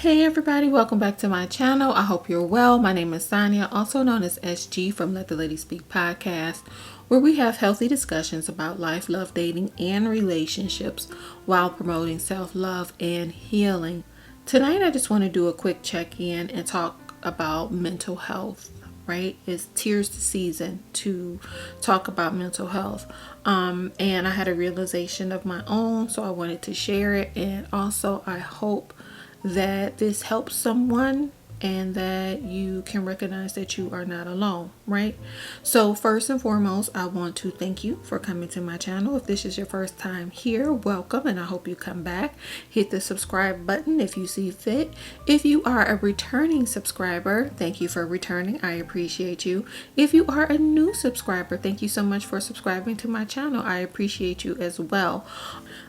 Hey everybody, welcome back to my channel. I hope you're well. My name is Sonya, also known as SG from Let the Lady Speak podcast, where we have healthy discussions about life, love, dating, and relationships while promoting self-love and healing. Tonight I just want to do a quick check-in and talk about mental health. Right? It's tears season to talk about mental health. And I had a realization of my own, so I wanted to share it. And also I hope that this helps someone and that you can recognize that you are not alone, right? So first and foremost, I want to thank you for coming to my channel. If this is your first time here, welcome, and I hope you come back. Hit the subscribe button if you see fit. If you are a returning subscriber, thank you for returning. I appreciate you. If you are a new subscriber, thank you so much for subscribing to my channel. I appreciate you as well.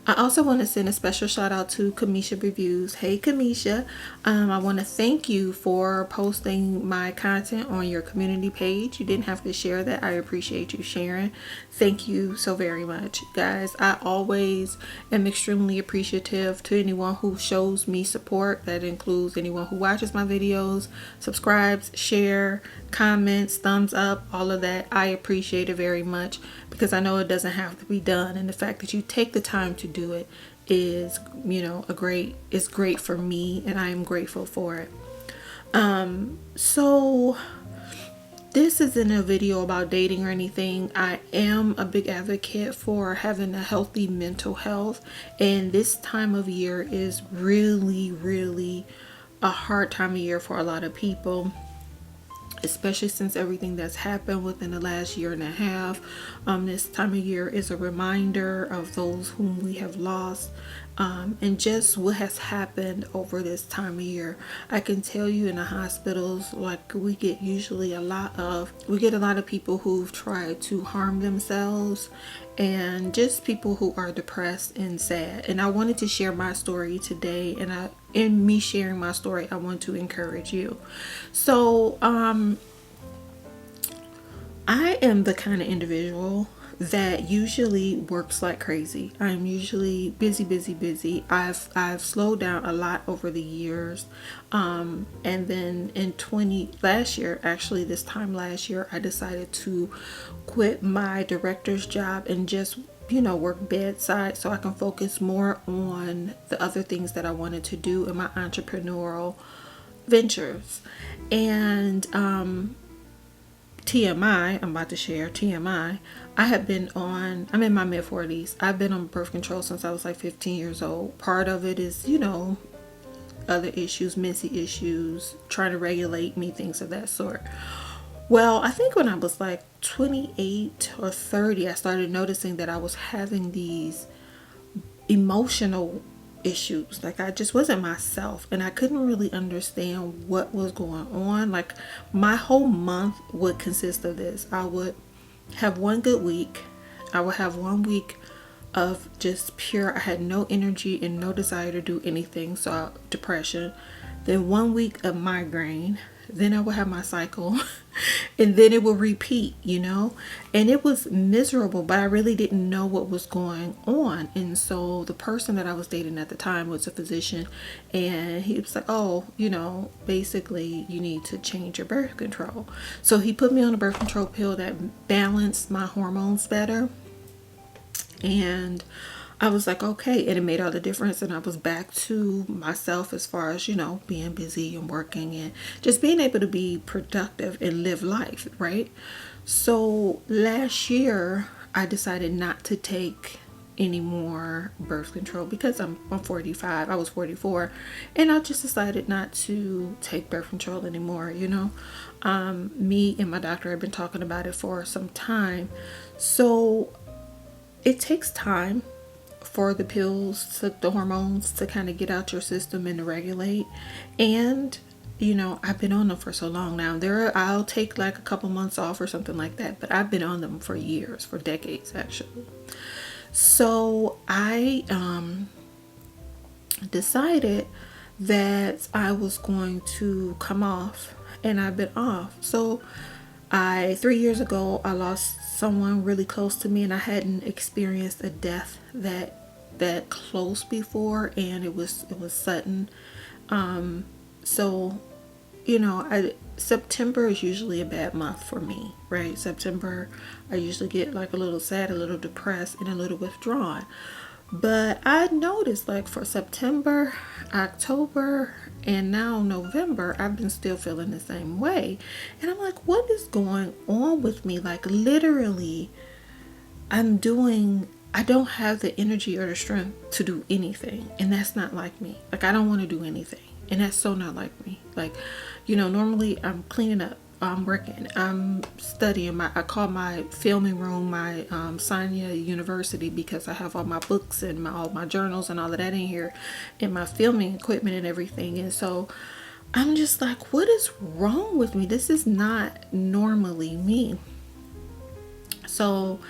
I also want to send a special shout out to Kamisha Reviews. Hey Kamisha, I want to thank you for posting my content on your community page. You didn't have to share that. I appreciate you sharing. Thank you so very much, guys. I always am extremely appreciative to anyone who shows me support. That includes anyone who watches my videos, subscribes, share, comments, thumbs up, all of that. I appreciate it very much because I know it doesn't have to be done, and the fact that you take the time to do it is, it's great for me, and I am grateful for it. So this isn't a video about dating or anything. I am a big advocate for having a healthy mental health, and this time of year is really a hard time of year for a lot of people, especially since everything that's happened within the last year and a half. This time of year is a reminder of those whom we have lost, and just what has happened over this time of year. I can tell you in the hospitals, like, we get a lot of people who've tried to harm themselves, and just people who are depressed and sad. And I wanted to share my story today, and in me sharing my story, I want to encourage you. So I am the kind of individual that usually works like crazy. I'm usually busy. I've slowed down a lot over the years. And then this time last year, I decided to quit my director's job and just work bedside so I can focus more on the other things that I wanted to do in my entrepreneurial ventures. And TMI, I'm about to share TMI. I'm in my mid 40s. I've been on birth control since I was like 15 years old. Part of it is, other issues, mental issues, trying to regulate me, things of that sort. Well, I think when I was like 28 or 30, I started noticing that I was having these emotional issues. Like, I just wasn't myself, and I couldn't really understand what was going on. Like, my whole month would consist of this. I would have one good week. I would have 1 week of just pure, I had no energy and no desire to do anything, so depression. Then 1 week of migraine. Then I would have my cycle and then it would repeat, and it was miserable, but I really didn't know what was going on. And so the person that I was dating at the time was a physician, and he was like, oh, basically you need to change your birth control. So he put me on a birth control pill that balanced my hormones better. And I was like, okay, and it made all the difference, and I was back to myself as far as, being busy and working and just being able to be productive and live life, right? So last year, I decided not to take any more birth control because I'm 45. I was 44, and I just decided not to take birth control anymore. Me and my doctor have been talking about it for some time. So it takes time for the pills, the hormones to kind of get out your system and to regulate. And I've been on them for so long now. I'll take like a couple months off or something like that, but I've been on them for years, for decades actually. So I decided that I was going to come off, and I've been off. So 3 years ago, I lost someone really close to me, and I hadn't experienced a death that close before, and it was sudden. So, September is usually a bad month for me, right? September, I usually get like a little sad, a little depressed, and a little withdrawn. But I noticed like for September, October, and now November, I've been still feeling the same way. And I'm like, what is going on with me? Like, literally, I don't have the energy or the strength to do anything. And that's not like me. Like, I don't want to do anything. And that's so not like me. Like, normally I'm cleaning up, I'm working, I'm studying. I call my filming room my Sonya University, because I have all my books and all my journals and all of that in here, and my filming equipment and everything. And so I'm just like, what is wrong with me? This is not normally me. So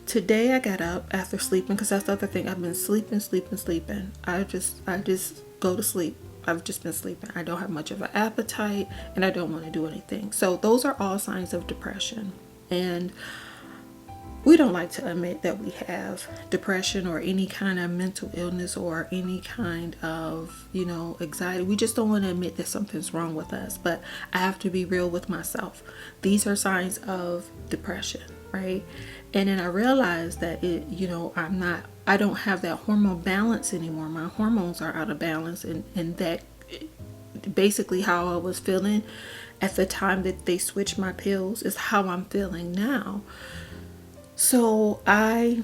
today I got up after sleeping, because that's the other thing. I've been sleeping. I just go to sleep. I've just been sleeping. I don't have much of an appetite, and I don't want to do anything. So those are all signs of depression. And we don't like to admit that we have depression or any kind of mental illness or any kind of, anxiety. We just don't want to admit that something's wrong with us. But I have to be real with myself. These are signs of depression, right? And then I realized that I don't have that hormone balance anymore. My hormones are out of balance, and that basically how I was feeling at the time that they switched my pills is how I'm feeling now. So I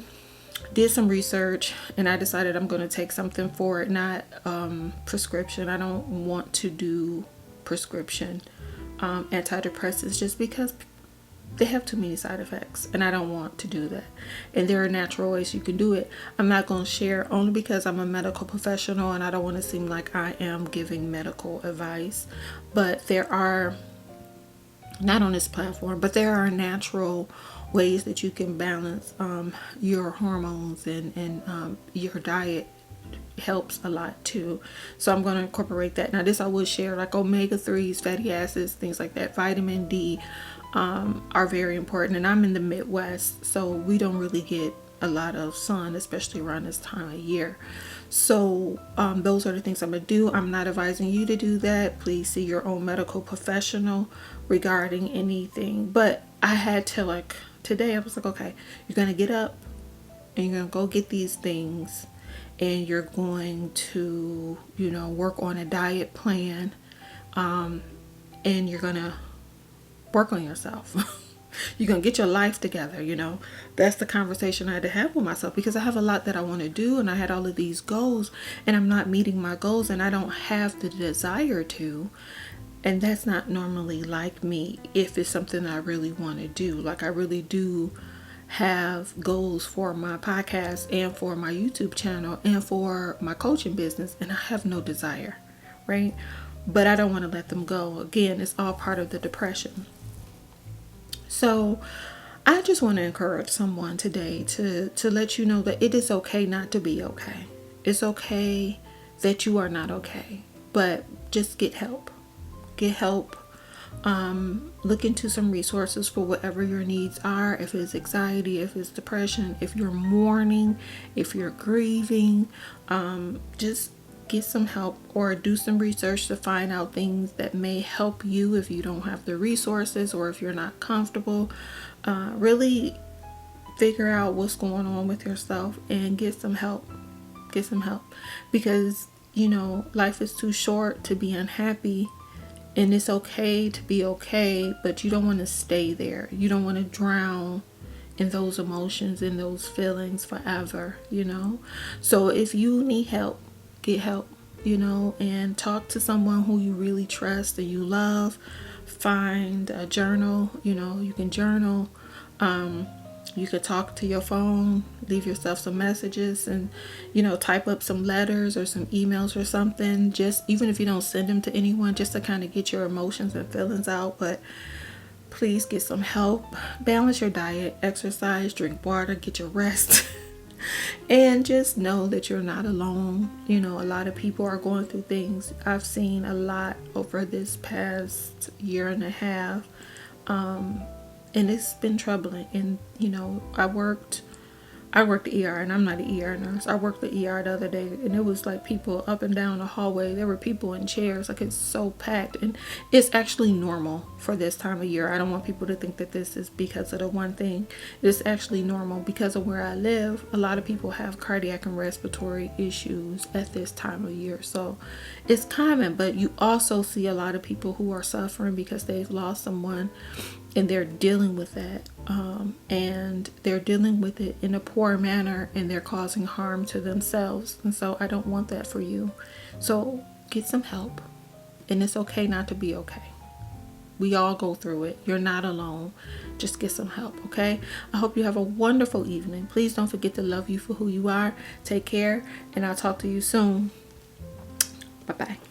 did some research, and I decided I'm going to take something for it, not prescription. I don't want to do prescription antidepressants, just because they have too many side effects, and I don't want to do that. And there are natural ways you can do it. I'm not going to share, only because I'm a medical professional and I don't want to seem like I am giving medical advice. But there are, not on this platform, but there are natural ways that you can balance your hormones, and your diet helps a lot too. So I'm going to incorporate that. Now this I would share, like omega-3s, fatty acids, things like that. Vitamin D are very important, and I'm in the Midwest, so we don't really get a lot of sun, especially around this time of year. So those are the things I'm gonna do. I'm not advising you to do that. Please see your own medical professional regarding anything. But I had to, like, today I was like, okay, you're gonna get up and you're gonna go get these things, and you're going to work on a diet plan, and you're gonna work on yourself. You're gonna get your life together. That's the conversation I had to have with myself, because I have a lot that I want to do, and I had all of these goals, and I'm not meeting my goals, and I don't have the desire to. And that's not normally like me if it's something I really want to do. Like, I really do have goals for my podcast and for my YouTube channel and for my coaching business, and I have no desire, right? But I don't want to let them go. Again, it's all part of the depression. So I just want to encourage someone today to let you know that it is okay not to be okay. It's okay that you are not okay, but just get help. Get help. Look into some resources for whatever your needs are. If it's anxiety, if it's depression, if you're mourning, if you're grieving, just get some help, or do some research to find out things that may help you if you don't have the resources, or if you're not comfortable. Really figure out what's going on with yourself and get some help. Because life is too short to be unhappy, and it's okay to be okay, but you don't want to stay there. You don't want to drown in those emotions and those feelings forever. So if you need help, get help, and talk to someone who you really trust and you love. Find a journal, you can journal. You could talk to your phone, leave yourself some messages, and type up some letters or some emails or something. Just, even if you don't send them to anyone, just to kind of get your emotions and feelings out. But please get some help. Balance your diet, exercise, drink water, get your rest. And just know that you're not alone. A lot of people are going through things. I've seen a lot over this past year and a half. And it's been troubling. And, I worked I work the ER, and I'm not an ER nurse. I worked the ER the other day, and it was like people up and down the hallway. There were people in chairs. Like, it's so packed, and it's actually normal for this time of year. I don't want people to think that this is because of the one thing. It's actually normal because of where I live. A lot of people have cardiac and respiratory issues at this time of year, so it's common. But you also see a lot of people who are suffering because they've lost someone, and they're dealing with that, and they're dealing with it in a poor manner, and they're causing harm to themselves. And so I don't want that for you. So get some help, and it's okay not to be okay. We all go through it. You're not alone. Just get some help, okay? I hope you have a wonderful evening. Please don't forget to love you for who you are. Take care, and I'll talk to you soon. Bye-bye.